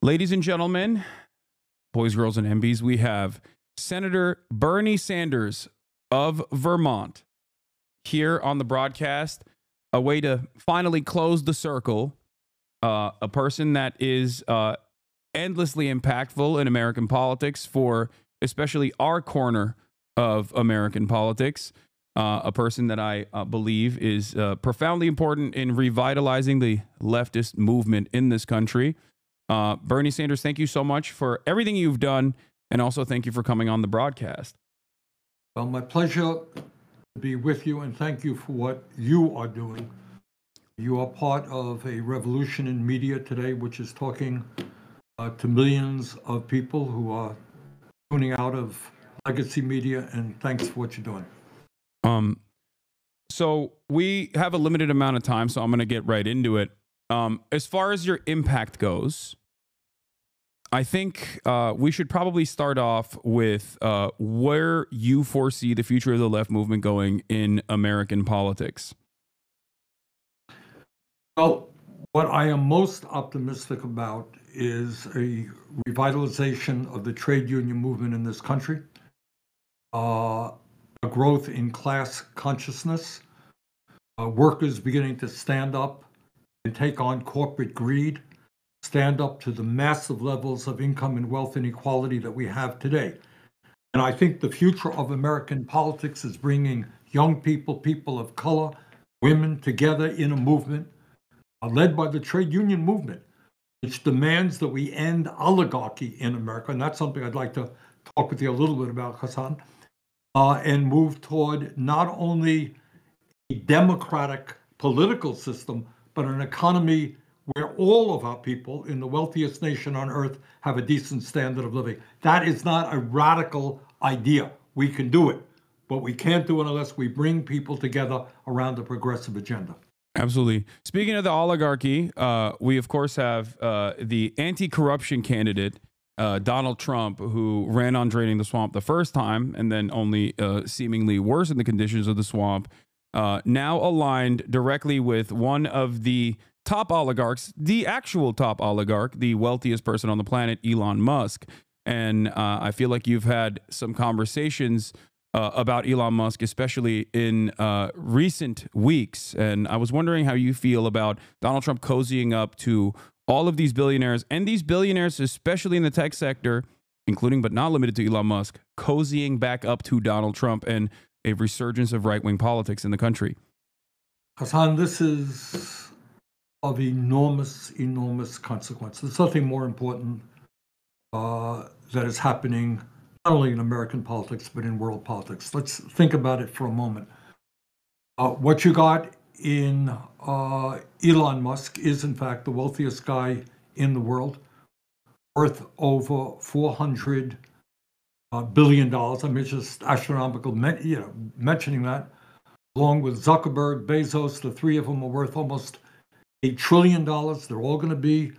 Ladies and gentlemen, boys, girls, and MBs, we have Senator Bernie Sanders of Vermont here on the broadcast, a way to finally close the circle, a person that is endlessly impactful in American politics for especially our corner of American politics, a person that I believe is profoundly important in revitalizing the leftist movement in this country. Bernie Sanders, thank you so much for everything you've done, and also thank you for coming on the broadcast. Well, my pleasure to be with you, and thank you for what you are doing. You are part of a revolution in media today, which is talking to millions of people who are tuning out of legacy media, and thanks for what you're doing. So we have a limited amount of time, so I'm going to get right into it. As far as your impact goes, I think we should probably start off with where you foresee the future of the left movement going in American politics. Well, what I am most optimistic about is a revitalization of the trade union movement in this country, a growth in class consciousness, workers beginning to stand up and take on corporate greed, stand up to the massive levels of income and wealth inequality that we have today. And I think the future of American politics is bringing young people, people of color, women together in a movement led by the trade union movement, which demands that we end oligarchy in America. And that's something I'd like to talk with you a little bit about, Hasan, and move toward not only a democratic political system, but an economy where all of our people in the wealthiest nation on earth have a decent standard of living. That is not a radical idea. We can do it, but we can't do it unless we bring people together around a progressive agenda. Absolutely. Speaking of the oligarchy, we of course have the anti-corruption candidate, Donald Trump, who ran on draining the swamp the first time and then only seemingly worsened the conditions of the swamp, now aligned directly with one of the top oligarchs, the actual top oligarch, the wealthiest person on the planet, Elon Musk. And I feel like you've had some conversations about Elon Musk, especially in recent weeks. And I was wondering how you feel about Donald Trump cozying up to all of these billionaires, and these billionaires, especially in the tech sector, including but not limited to Elon Musk, cozying back up to Donald Trump and a resurgence of right-wing politics in the country. Hasan, this is of enormous, enormous consequence. There's something more important that is happening not only in American politics, but in world politics. Let's think about it for a moment. What you got in Elon Musk is, in fact, the wealthiest guy in the world, worth over $400 billion. I mean, it's just astronomical, mentioning that. Along with Zuckerberg, Bezos, the three of them are worth almost $8 trillion. They're all going to be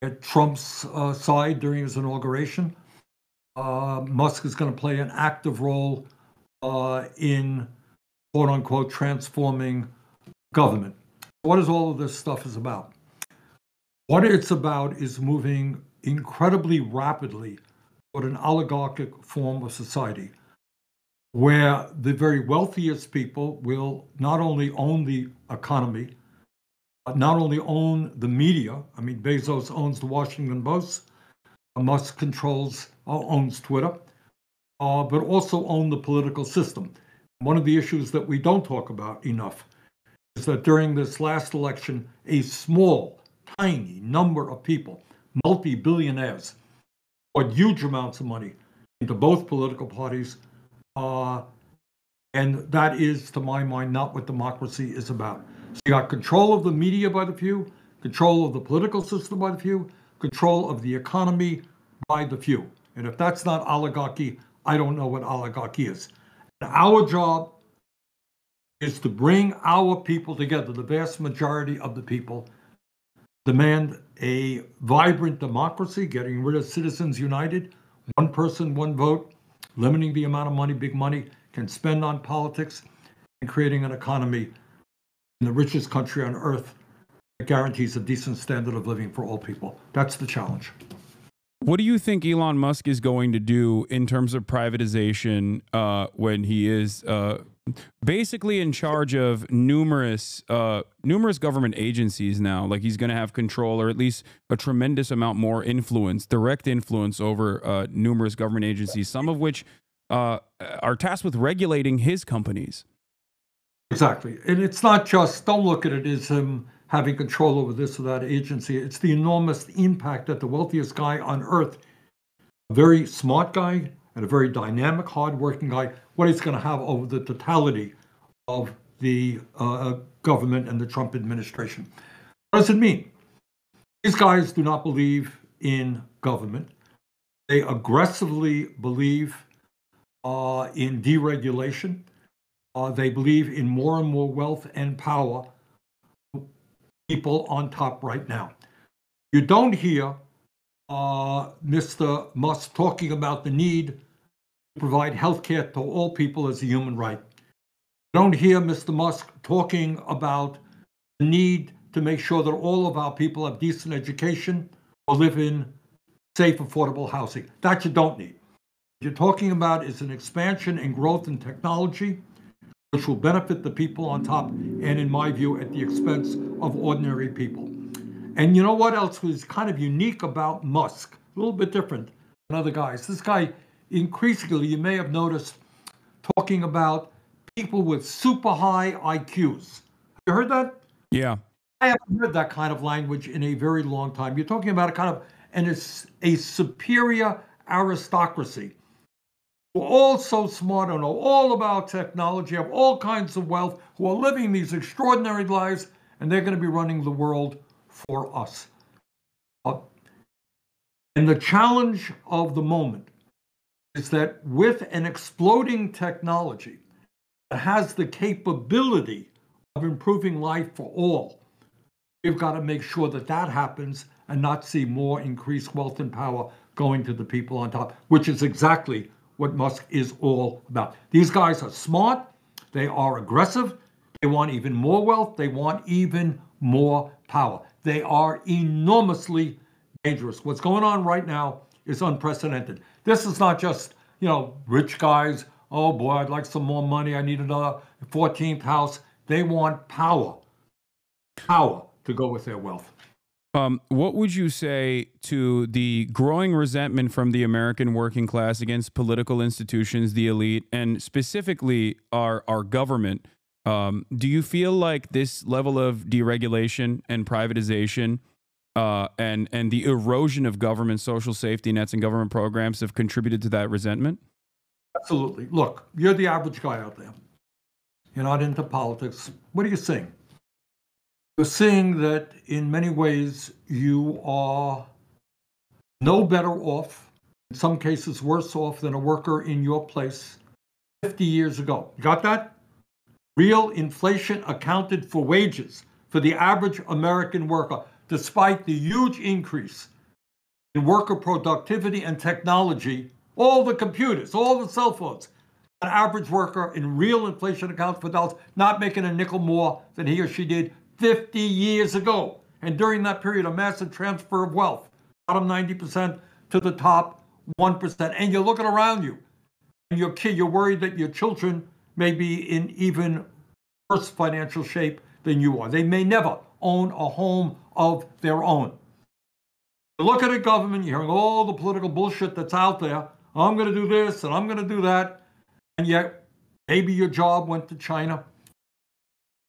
at Trump's side during his inauguration. Musk is going to play an active role in, quote unquote, transforming government. What is all of this stuff is about? What it's about is moving incredibly rapidly toward an oligarchic form of society, where the very wealthiest people will not only own the economy, not only own the media. I mean, Bezos owns the Washington Post, Musk owns Twitter, but also own the political system. One of the issues that we don't talk about enough is that during this last election, a small, tiny number of people, multi-billionaires, poured huge amounts of money into both political parties. And that is, to my mind, not what democracy is about. So you got control of the media by the few, control of the political system by the few, control of the economy by the few. And if that's not oligarchy, I don't know what oligarchy is. And our job is to bring our people together, the vast majority of the people, demand a vibrant democracy, getting rid of Citizens United, one person, one vote, limiting the amount of money big money can spend on politics, and creating an economy in the richest country on earth that guarantees a decent standard of living for all people. That's the challenge. What do you think Elon Musk is going to do in terms of privatization when he is basically in charge of numerous government agencies now? Like he's going to have control, or at least a tremendous amount more influence, direct influence over numerous government agencies, some of which are tasked with regulating his companies. Exactly. And it's not just, don't look at it as him having control over this or that agency. It's the enormous impact that the wealthiest guy on earth, a very smart guy and a very dynamic, hardworking guy, what he's going to have over the totality of the government and the Trump administration. What does it mean? These guys do not believe in government. They aggressively believe in deregulation. They believe in more and more wealth and power, people on top right now. You don't hear Mr. Musk talking about the need to provide health care to all people as a human right. You don't hear Mr. Musk talking about the need to make sure that all of our people have decent education or live in safe, affordable housing. That you don't need. What you're talking about is an expansion and growth in technology, which will benefit the people on top, and in my view, at the expense of ordinary people. And you know what else was kind of unique about Musk? A little bit different than other guys. This guy, increasingly, you may have noticed, talking about people with super high IQs. You heard that? Yeah. I haven't heard that kind of language in a very long time. You're talking about a kind of a superior aristocracy, who are all so smart and know all about technology, have all kinds of wealth, who are living these extraordinary lives, and they're going to be running the world for us. And the challenge of the moment is that with an exploding technology that has the capability of improving life for all, we've got to make sure that that happens and not see more increased wealth and power going to the people on top, which is exactly what Musk is all about. These guys are smart, they are aggressive, they want even more wealth, they want even more power. They are enormously dangerous. What's going on right now is unprecedented. This is not just, rich guys, oh boy, I'd like some more money, I need another 14th house. They want power to go with their wealth. What would you say to the growing resentment from the American working class against political institutions, the elite, and specifically our government? Do you feel like this level of deregulation and privatization and the erosion of government social safety nets and government programs have contributed to that resentment? Absolutely. Look, you're the average guy out there. You're not into politics. What are you seeing? You're seeing that in many ways you are no better off, in some cases worse off than a worker in your place 50 years ago. You got that? Real inflation accounted for wages for the average American worker, despite the huge increase in worker productivity and technology, all the computers, all the cell phones. An average worker in real inflation accounts for dollars, not making a nickel more than he or she did 50 years ago. And during that period, a massive transfer of wealth, bottom 90% to the top 1%. And you're looking around you, and you're worried that your children may be in even worse financial shape than you are. They may never own a home of their own. You look at a government, you're hearing all the political bullshit that's out there. I'm going to do this and I'm going to do that. And yet, maybe your job went to China.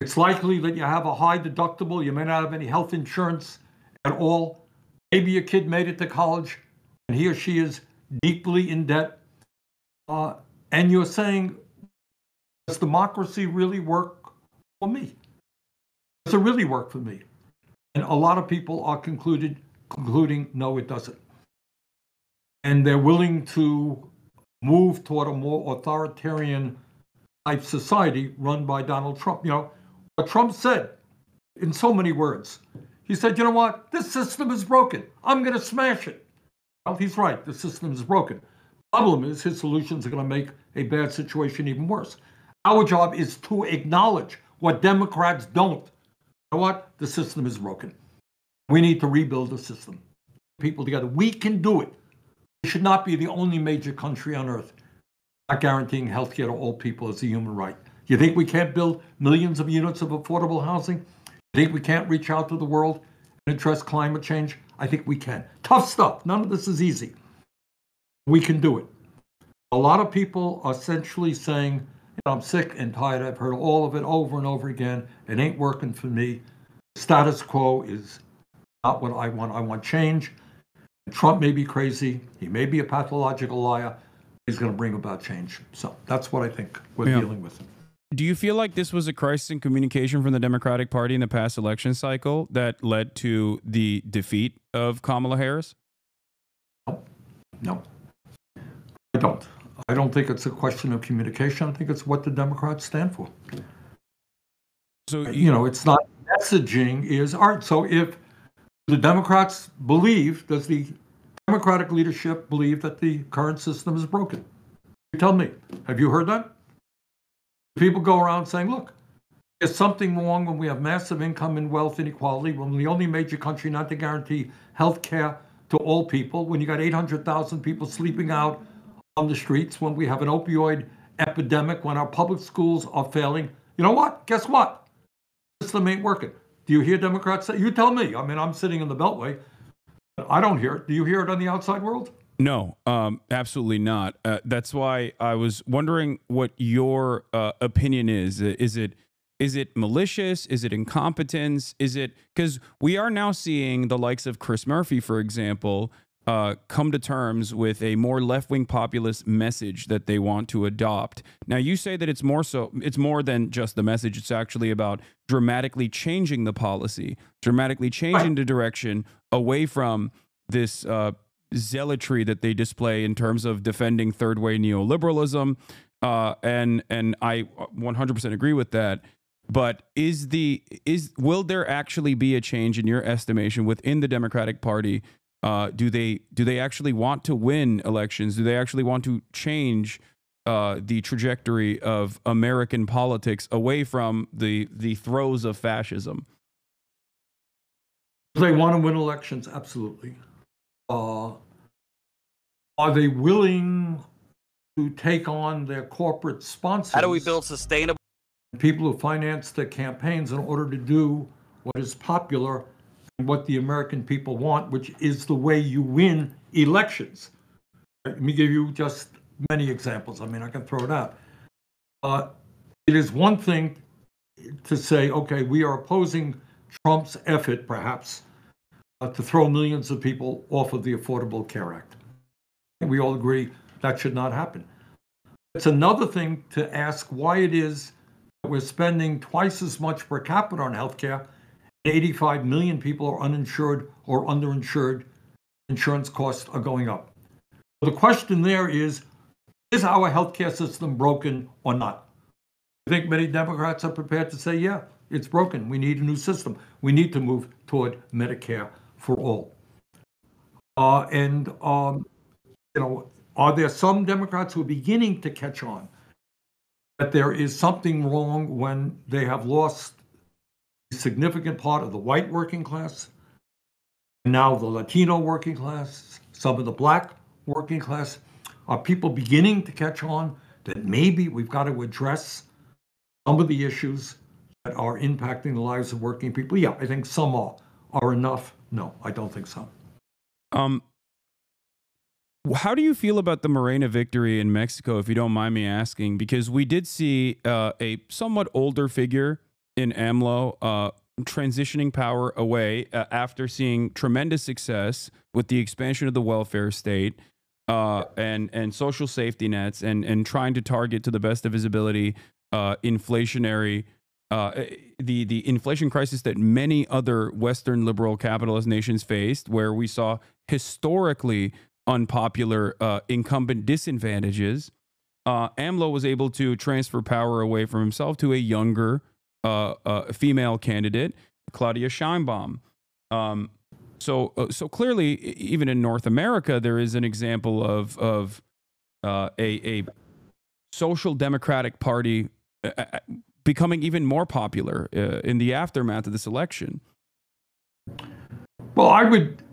It's likely that you have a high deductible. You may not have any health insurance at all. Maybe your kid made it to college and he or she is deeply in debt. And you're saying, does democracy really work for me? Does it really work for me? And a lot of people are concluding, no, it doesn't. And they're willing to move toward a more authoritarian type society run by Donald Trump. What Trump said in so many words, he said, you know what, this system is broken. I'm going to smash it. Well, he's right. The system is broken. Problem is his solutions are going to make a bad situation even worse. Our job is to acknowledge what Democrats don't. You know what? The system is broken. We need to rebuild the system. People together. We can do it. We should not be the only major country on earth not guaranteeing health care to all people as a human right. You think we can't build millions of units of affordable housing? You think we can't reach out to the world and address climate change? I think we can. Tough stuff. None of this is easy. We can do it. A lot of people are essentially saying, I'm sick and tired. I've heard all of it over and over again. It ain't working for me. Status quo is not what I want. I want change. Trump may be crazy. He may be a pathological liar. He's going to bring about change. So that's what I think we're dealing with. Do you feel like this was a crisis in communication from the Democratic Party in the past election cycle that led to the defeat of Kamala Harris? No, I don't. I don't think it's a question of communication. I think it's what the Democrats stand for. So, it's not messaging is art. So if the Democrats believe, does the Democratic leadership believe that the current system is broken? You tell me. Have you heard that? People go around saying, look, there's something wrong when we have massive income and wealth inequality, when we're the only major country not to guarantee health care to all people, when you got 800,000 people sleeping out on the streets, when we have an opioid epidemic, when our public schools are failing. You know what? Guess what? The system ain't working. Do you hear Democrats say? You tell me. I mean, I'm sitting in the Beltway. I don't hear it. Do you hear it on the outside world? No, absolutely not. That's why I was wondering what your opinion is. Is it malicious? Is it incompetence? Is it because we are now seeing the likes of Chris Murphy, for example, come to terms with a more left-wing populist message that they want to adopt. Now, you say that it's more than just the message. It's actually about dramatically changing the policy, dramatically changing the direction away from this zealotry that they display in terms of defending third-way neoliberalism. And I 100% agree with that. But will there actually be a change in your estimation within the Democratic Party? Do they actually want to win elections? Do they actually want to change the trajectory of American politics away from the throes of fascism? They want to win elections, absolutely. Are they willing to take on their corporate sponsors? How do we build sustainable? People who finance their campaigns in order to do what is popular and what the American people want, which is the way you win elections. Let me give you just many examples. I mean, I can throw it out. It is one thing to say, okay, we are opposing Trump's effort, perhaps, to throw millions of people off of the Affordable Care Act. We all agree that should not happen. It's another thing to ask why it is that we're spending twice as much per capita on healthcare. 85 million people are uninsured or underinsured. Insurance costs are going up. The question there is our healthcare system broken or not? I think many Democrats are prepared to say, yeah, it's broken. We need a new system. We need to move toward Medicare for all. Are there some Democrats who are beginning to catch on that there is something wrong when they have lost a significant part of the white working class, and now the Latino working class, some of the black working class? Are people beginning to catch on that maybe we've got to address some of the issues that are impacting the lives of working people? Yeah, I think some are enough. No, I don't think so. How do you feel about the Morena victory in Mexico, if you don't mind me asking? Because we did see a somewhat older figure in AMLO transitioning power away after seeing tremendous success with the expansion of the welfare state and social safety nets and trying to target to the best of his ability inflationary the inflation crisis that many other Western liberal capitalist nations faced, where we saw historically unpopular incumbent disadvantages. AMLO was able to transfer power away from himself to a younger female candidate, Claudia Sheinbaum. So clearly, even in North America, there is an example of a social democratic party becoming even more popular in the aftermath of this election. Well, I would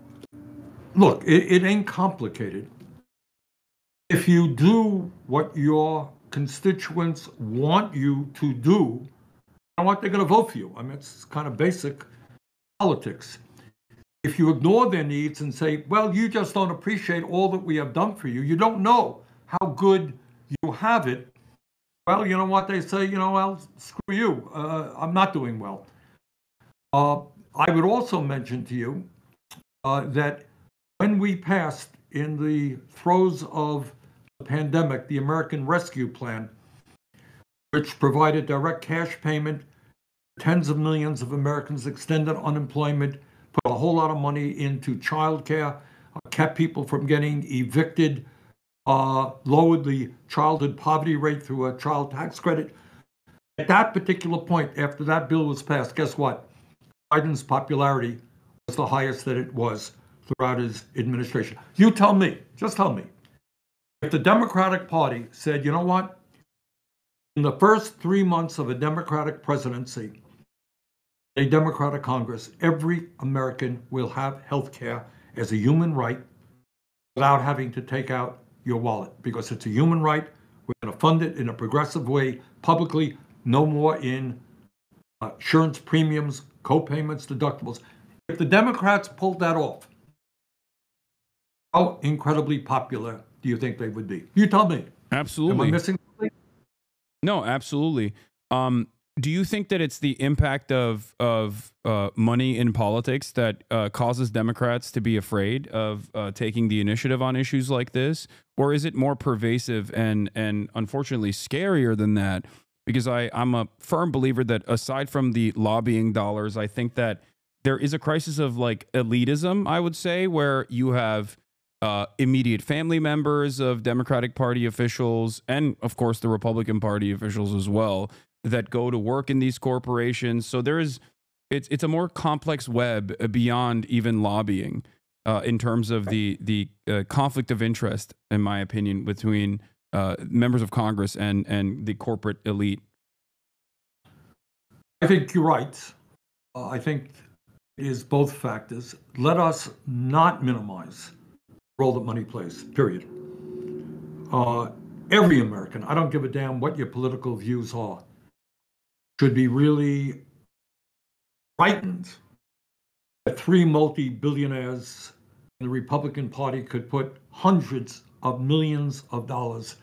look. It ain't complicated. if you do what your constituents want you to do, you know what, they're going to vote for you. I mean, it's kind of basic politics. If you ignore their needs and say, well, you just don't appreciate all that we have done for you, you don't know how good you have it, well, you know what they say, well, screw you, I'm not doing well. I would also mention to you that when we passed in the throes of the pandemic, the American Rescue Plan, which provided direct cash payment to tens of millions of Americans, extended unemployment, put a whole lot of money into childcare, kept people from getting evicted, lowered the childhood poverty rate through a child tax credit. At that particular point, after that bill was passed, guess what? Biden's popularity was the highest that it was throughout his administration. You tell me, just tell me, if the Democratic Party said, you know what, in the first 3 months of a Democratic presidency, a Democratic Congress, every American will have health care as a human right without having to take out your wallet, because it's a human right. We're going to fund it in a progressive way, publicly, no more in insurance premiums, co-payments, deductibles. If the Democrats pulled that off, how incredibly popular do you think they would be? You tell me. Absolutely. Am I missing something? No, absolutely. Do you think that it's the impact of money in politics that causes Democrats to be afraid of taking the initiative on issues like this, or is it more pervasive and unfortunately scarier than that? Because I'm a firm believer that aside from the lobbying dollars, I think that there is a crisis of like elitism, I would say, where you have immediate family members of Democratic Party officials and, of course, the Republican Party officials as well that go to work in these corporations. So it's a more complex web beyond even lobbying in terms of the conflict of interest, in my opinion, between members of Congress and the corporate elite. I think you're right. I think it is both factors. Let us not minimize the role that money plays, period. Every American, I don't give a damn what your political views are, should be really frightened that three multi-billionaires in the Republican Party could put hundreds of millions of dollars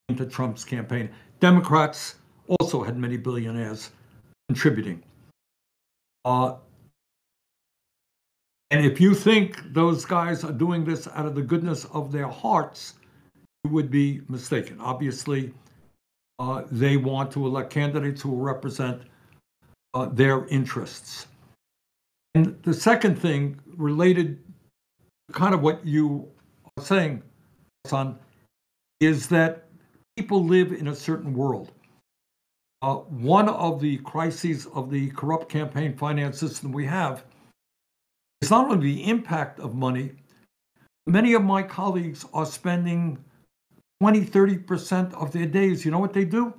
into Trump's campaign. Democrats also had many billionaires contributing. And if you think those guys are doing this out of the goodness of their hearts, you would be mistaken. Obviously, they want to elect candidates who will represent their interests. And the second thing related to kind of what you are saying, Hasan, is that people live in a certain world. One of the crises of the corrupt campaign finance system we have is not only the impact of money. Many of my colleagues are spending 20, 30% of their days. You know what they do?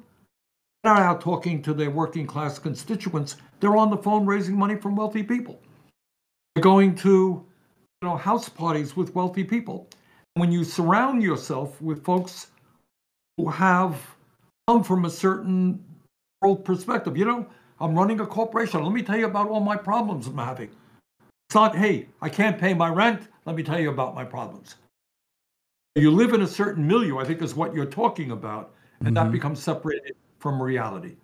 They're not out talking to their working class constituents. They're on the phone raising money from wealthy people. They're going to, house parties with wealthy people. When you surround yourself with folks who have come from a certain world perspective, I'm running a corporation. Let me tell you about all my problems I'm having. It's not, hey, I can't pay my rent. Let me tell you about my problems. You live in a certain milieu, I think is what you're talking about, and that becomes separated from reality.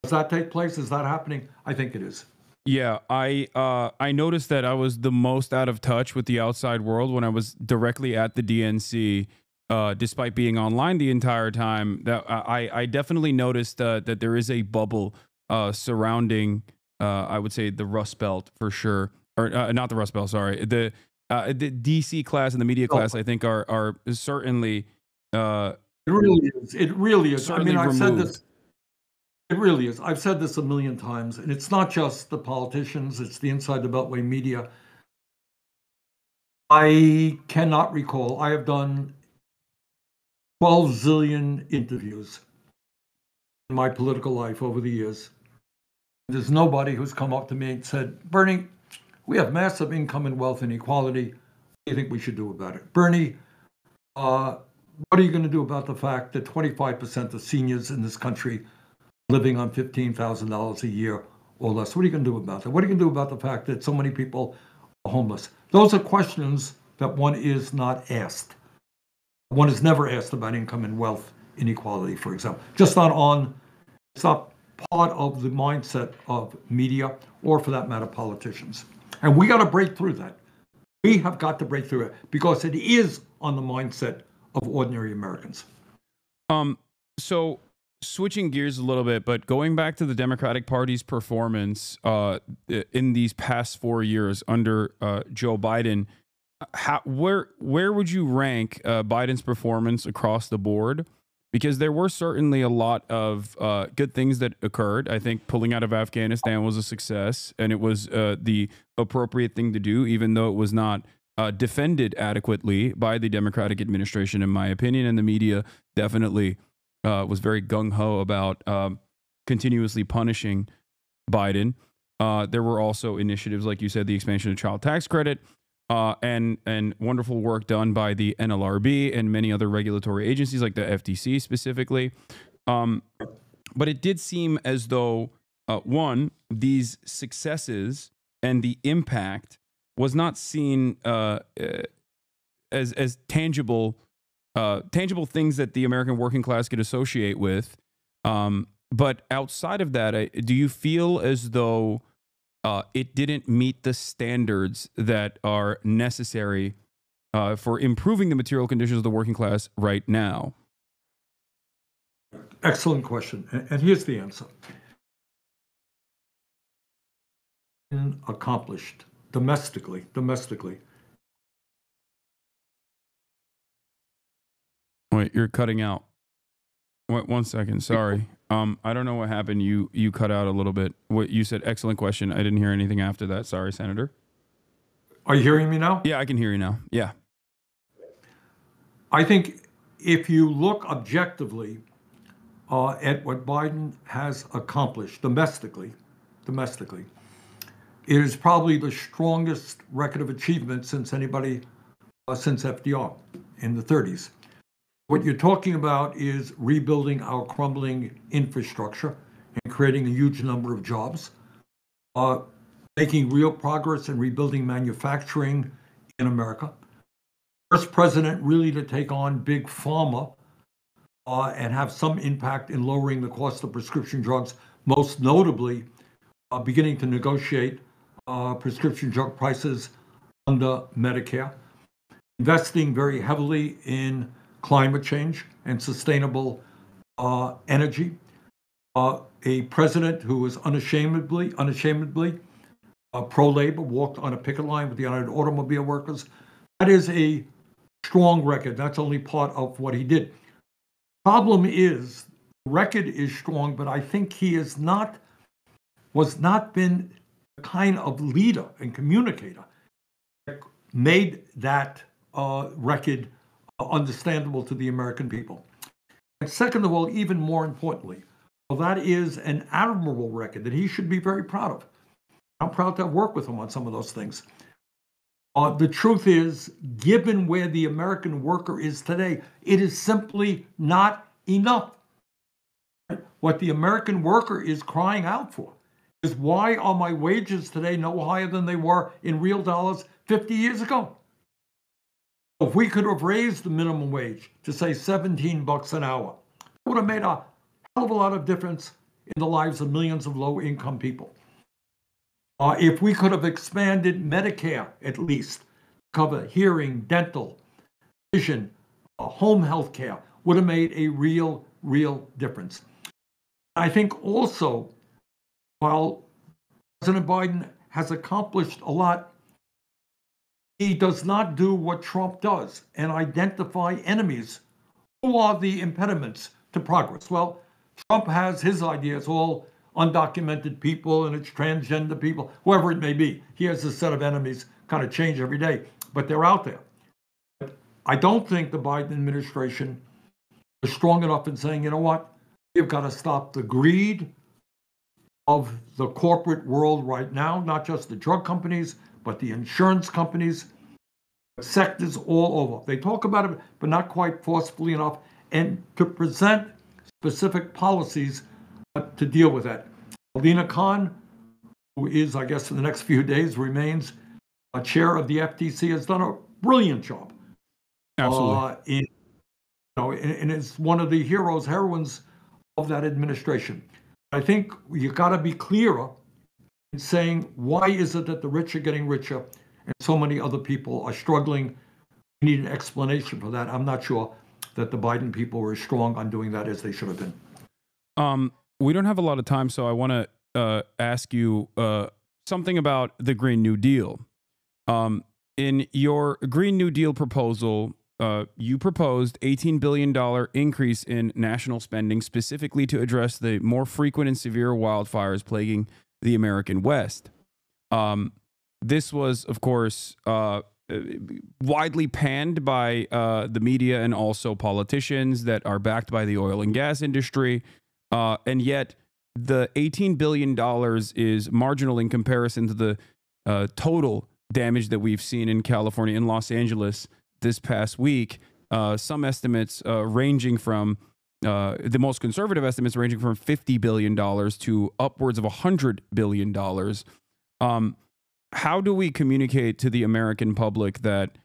Does that take place? Is that happening? I think it is. Yeah, I noticed that I was the most out of touch with the outside world when I was directly at the DNC, despite being online the entire time. That I definitely noticed that there is a bubble surrounding, I would say, the Rust Belt for sure, or not the Rust Belt. Sorry, the DC class and the media class. I think are certainly. It really is. It really is. Certainly I've said removed. this. It really is. I've said this a million times, and it's not just the politicians, it's the inside the Beltway media. I cannot recall. I have done 12 zillion interviews in my political life over the years. There's nobody who's come up to me and said, Bernie, we have massive income and wealth inequality. What do you think we should do about it? Bernie, what are you going to do about the fact that 25% of seniors in this country living on $15,000 a year or less? What are you going to do about that? What are you going to do about the fact that so many people are homeless? Those are questions that one is not asked. One is never asked about income and wealth inequality, for example. It's not part of the mindset of media or, for that matter, politicians. And we got to break through that. We have got to break through it because it is on the mindset of ordinary Americans. So switching gears a little bit, but going back to the Democratic Party's performance in these past 4 years under Joe Biden, where would you rank Biden's performance across the board? Because there were certainly a lot of good things that occurred. I think pulling out of Afghanistan was a success, and it was the appropriate thing to do, even though it was not defended adequately by the Democratic administration, in my opinion. And the media definitely was very gung-ho about continuously punishing Biden. There were also initiatives, like you said, the expansion of child tax credit, and wonderful work done by the NLRB and many other regulatory agencies like the FTC specifically. But it did seem as though, one, these successes and the impact was not seen as tangible things that the American working class could associate with. But outside of that, do you feel as though it didn't meet the standards that are necessary for improving the material conditions of the working class right now? Excellent question. And here's the answer. Accomplished domestically. Wait, you're cutting out. Wait, 1 second. Sorry. I don't know what happened. You cut out a little bit. What you said, excellent question. I didn't hear anything after that. Sorry, Senator. Are you hearing me now? Yeah, I can hear you now. Yeah. I think if you look objectively at what Biden has accomplished domestically, it is probably the strongest record of achievement since since FDR in the 30s. What you're talking about is rebuilding our crumbling infrastructure and creating a huge number of jobs, making real progress in rebuilding manufacturing in America. First president really to take on big pharma and have some impact in lowering the cost of prescription drugs, most notably beginning to negotiate prescription drug prices under Medicare, investing very heavily in climate change and sustainable energy. A president who was unashamedly pro-labor, walked on a picket line with the United Automobile Workers. That is a strong record. That's only part of what he did. Problem is, the record is strong, but I think he was not been the kind of leader and communicator that made that record understandable to the American people. And second of all, even more importantly, well, that is an admirable record that he should be very proud of. I'm proud to have worked with him on some of those things. The truth is, given where the American worker is today, it is simply not enough. What the American worker is crying out for is, why are my wages today no higher than they were in real dollars 50 years ago? If we could have raised the minimum wage to, say, $17 an hour, it would have made a hell of a lot of difference in the lives of millions of low-income people. If we could have expanded Medicare, at least, cover hearing, dental, vision, home health care, would have made a real difference. I think also, while President Biden has accomplished a lot, he does not do what Trump does and identify enemies. Who are the impediments to progress? Well, Trump has his ideas, all undocumented people and it's transgender people, whoever it may be. He has a set of enemies, kind of change every day, but they're out there. I don't think the Biden administration is strong enough in saying, you know what, we've got to stop the greed of the corporate world right now, not just the drug companies, but the insurance companies. sectors all over. They talk about it, but not quite forcefully enough, and to present specific policies to deal with that. Alina Khan, who is, I guess, in the next few days, remains chair of the FTC, has done a brilliant job. Absolutely. And is one of the heroines of that administration. I think you got to be clearer in saying, why is it that the rich are getting richer and so many other people are struggling? We need an explanation for that. I'm not sure that the Biden people were as strong on doing that as they should have been. We don't have a lot of time, so I want to ask you something about the Green New Deal. In your Green New Deal proposal, you proposed $18 billion increase in national spending specifically to address the more frequent and severe wildfires plaguing the American West. This was, of course, widely panned by the media and also politicians that are backed by the oil and gas industry. And yet the $18 billion is marginal in comparison to the total damage that we've seen in California and Los Angeles this past week. Some estimates ranging from the most conservative estimates ranging from $50 billion to upwards of $100 billion. How do we communicate to the American public that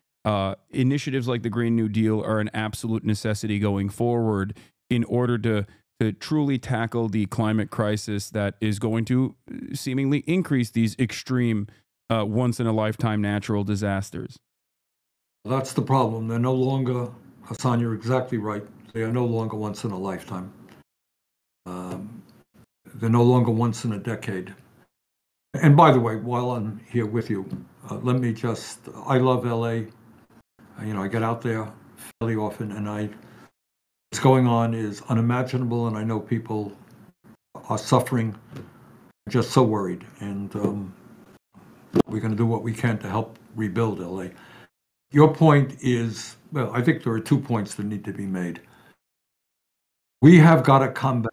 initiatives like the Green New Deal are an absolute necessity going forward in order to truly tackle the climate crisis that is going to seemingly increase these extreme once-in-a-lifetime natural disasters? That's the problem. They're no longer, Hasan, you're exactly right. They are no longer once in a lifetime. They're no longer once in a decade. And by the way, while I'm here with you, let me just, I love LA. I get out there fairly often, and what's going on is unimaginable, and I know people are suffering, just so worried. And we're going to do what we can to help rebuild LA. Your point is, well, I think there are 2 points that need to be made. We have got to combat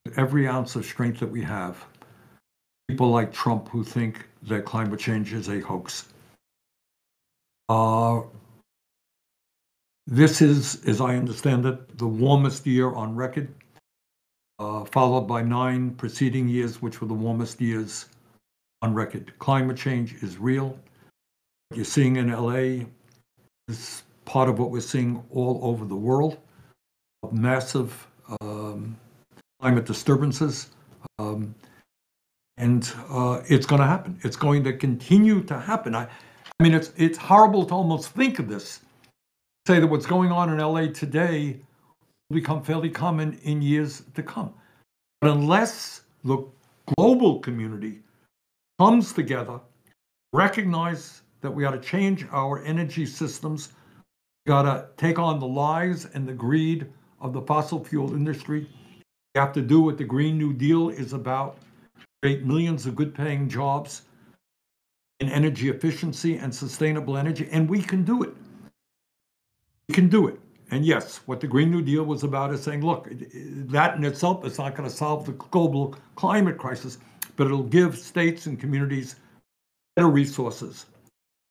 with every ounce of strength that we have people like Trump who think that climate change is a hoax. This is, as I understand it, the warmest year on record, followed by 9 preceding years, which were the warmest years on record. Climate change is real. What you're seeing in LA is part of what we're seeing all over the world, of massive climate disturbances. And it's going to happen. It's going to continue to happen. I mean, it's horrible to almost think of this, say that what's going on in LA today will become fairly common in years to come. But unless the global community comes together, recognize that we got to change our energy systems, we got to take on the lies and the greed of the fossil fuel industry. We have to do what the Green New Deal is about, create millions of good-paying jobs in energy efficiency and sustainable energy, and we can do it. We can do it. And yes, what the Green New Deal was about is saying, look, that in itself is not going to solve the global climate crisis, but it'll give states and communities better resources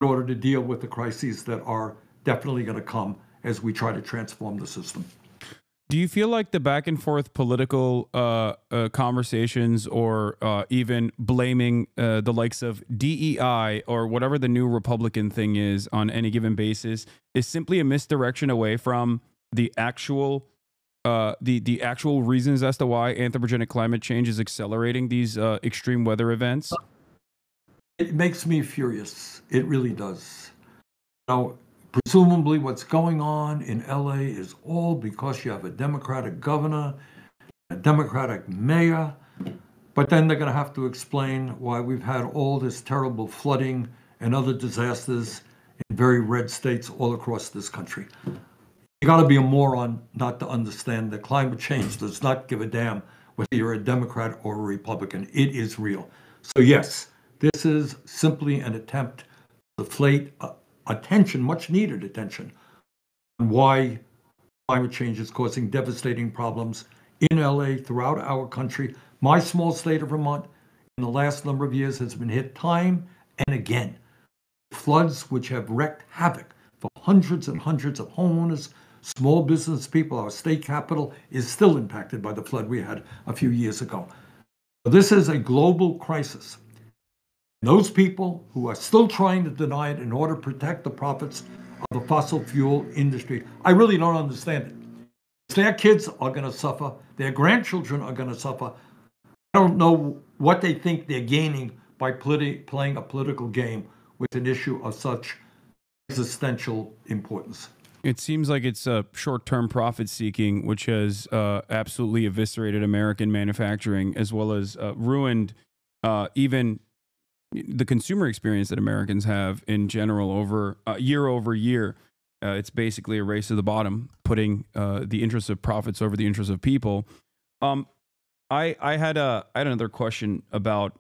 in order to deal with the crises that are definitely going to come as we try to transform the system. Do you feel like the back and forth political conversations or even blaming the likes of DEI or whatever the new Republican thing is on any given basis is simply a misdirection away from the actual the actual reasons as to why anthropogenic climate change is accelerating these extreme weather events? It makes me furious. It really does. Now, presumably what's going on in LA is all because you have a Democratic governor, a Democratic mayor, but then they're going to have to explain why we've had all this terrible flooding and other disasters in very red states all across this country. You got to be a moron not to understand that climate change does not give a damn whether you're a Democrat or a Republican. It is real. So yes, this is simply an attempt to deflate attention, much needed attention, on why climate change is causing devastating problems in LA, throughout our country. My small state of Vermont, in the last number of years, has been hit time and again floods which have wreaked havoc for hundreds and hundreds of homeowners, small business people. Our state capital is still impacted by the flood we had a few years ago. This is a global crisis. Those people who are still trying to deny it in order to protect the profits of the fossil fuel industry, I really don't understand it. Their kids are going to suffer. Their grandchildren are going to suffer. I don't know what they think they're gaining by playing a political game with an issue of such existential importance. It seems like it's short-term profit seeking, which has absolutely eviscerated American manufacturing, as well as ruined even the consumer experience that Americans have in general over year. It's basically a race to the bottom, putting the interests of profits over the interests of people. I had another question about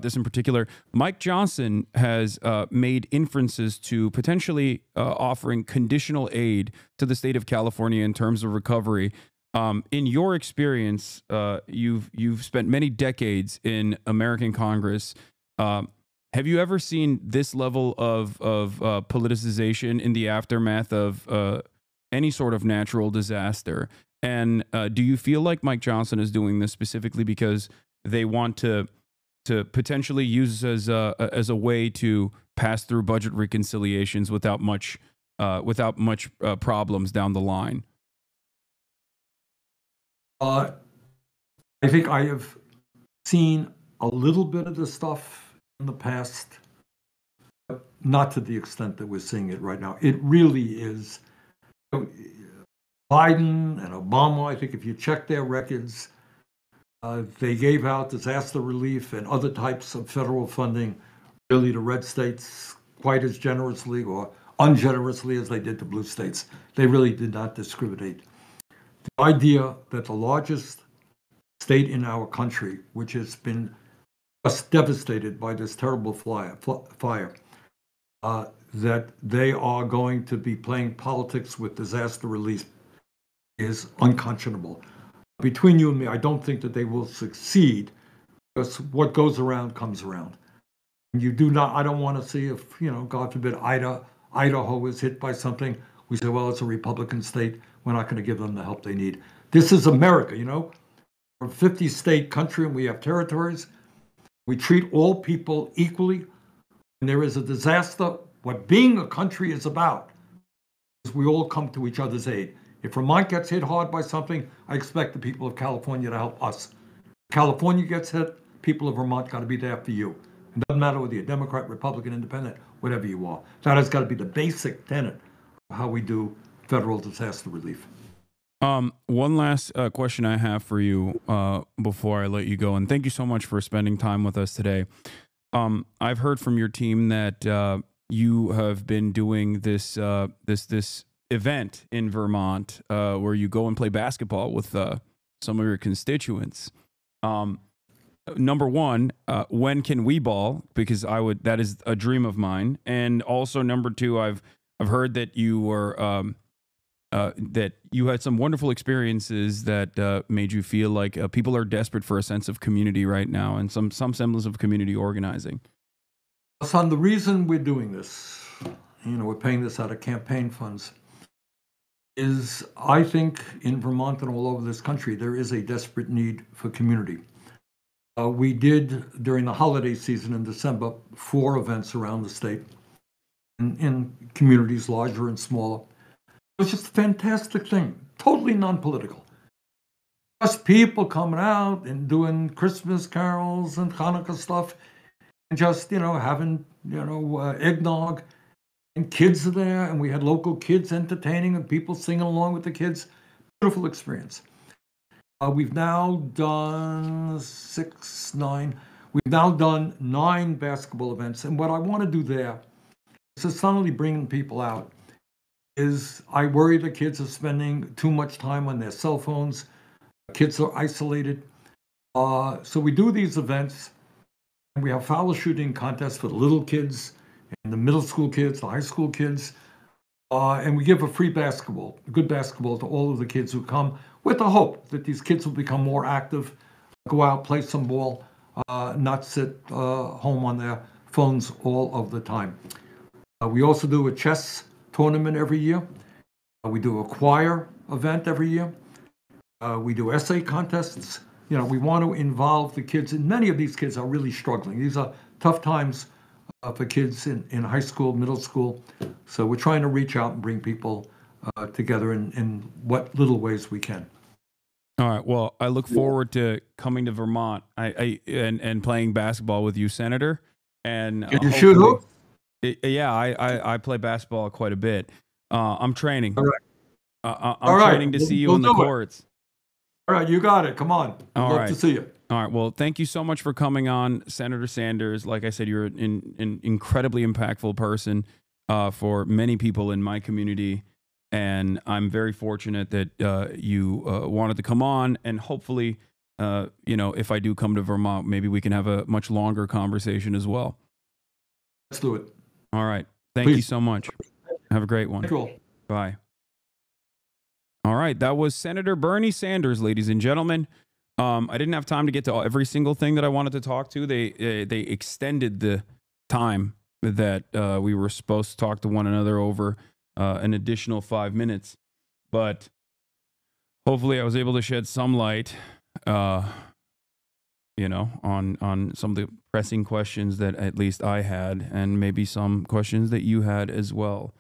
this in particular. Mike Johnson has made inferences to potentially offering conditional aid to the state of California in terms of recovery. In your experience, you've spent many decades in American Congress. Have you ever seen this level of politicization in the aftermath of any sort of natural disaster? And do you feel like Mike Johnson is doing this specifically because they want to potentially use as a way to pass through budget reconciliations without much problems down the line? I think I have seen a little bit of this stuff in the past, but not to the extent that we're seeing it right now. It really is. Biden and Obama, I think if you check their records, they gave out disaster relief and other types of federal funding really to red states quite as generously or ungenerously as they did to blue states. They really did not discriminate. The idea that the largest state in our country, which has been just devastated by this terrible fire, that they are going to be playing politics with disaster relief is unconscionable. Between you and me, I don't think that they will succeed, because what goes around comes around. And I don't want to see if, God forbid, Idaho is hit by something. We say, well, it's a Republican state. We're not going to give them the help they need. This is America, We're a 50-state country and we have territories. We treat all people equally. When there is a disaster, what being a country is about is we all come to each other's aid. If Vermont gets hit hard by something, I expect the people of California to help us. If California gets hit, people of Vermont got to be there for you. It doesn't matter whether you're Democrat, Republican, Independent, whatever you are. That has got to be the basic tenet of how we do federal disaster relief. One last question I have for you before I let you go, and thank you so much for spending time with us today. I've heard from your team that you have been doing this event in Vermont where you go and play basketball with some of your constituents. Number one, when can we ball? Because that is a dream of mine. And also number two, I've heard that you were that you had some wonderful experiences that made you feel like people are desperate for a sense of community right now and some semblance of community organizing. Hasan, the reason we're doing this, we're paying this out of campaign funds, is I think in Vermont and all over this country, there is a desperate need for community. We did, during the holiday season in December, 4 events around the state in communities larger and smaller. It was just a fantastic thing, totally non-political. Just people coming out and doing Christmas carols and Hanukkah stuff, and just, having, eggnog. And kids are there, and we had local kids entertaining and people singing along with the kids. Beautiful experience. We've now done 9 basketball events. And what I want to do there is not only bringing people out, is I worry the kids are spending too much time on their cell phones. Kids are isolated. So we do these events, and we have foul shooting contests for the little kids, and the middle school kids, the high school kids, and we give a free basketball, good basketball to all of the kids who come, with the hope that these kids will become more active, go out, play some ball, not sit home on their phones all of the time. We also do a chess tournament every year. We do a choir event every year. We do essay contests. You know, we want to involve the kids, and many of these kids are really struggling. These are tough times for kids in high school, middle school. So we're trying to reach out and bring people together in what little ways we can. All right. Well, I look forward to coming to Vermont and playing basketball with you, Senator. And Can you shoot hoop? Yeah, I play basketball quite a bit. I'm training. All right. I'm training to see you in the courts. All right, you got it. Come on. I'd love to see you. All right. Well, thank you so much for coming on, Senator Sanders. Like I said, you're an incredibly impactful person for many people in my community. And I'm very fortunate that you wanted to come on. And hopefully, you know, if I do come to Vermont, maybe we can have a much longer conversation as well. Let's do it. All right. Thank you so much. Have a great one. Thank you all. Bye. All right. That was Senator Bernie Sanders, ladies and gentlemen. I didn't have time to get to every single thing that I wanted to talk to. They extended the time that we were supposed to talk to one another over an additional 5 minutes. But hopefully I was able to shed some light, you know, on some of the pressing questions that at least I had, and maybe some questions that you had as well.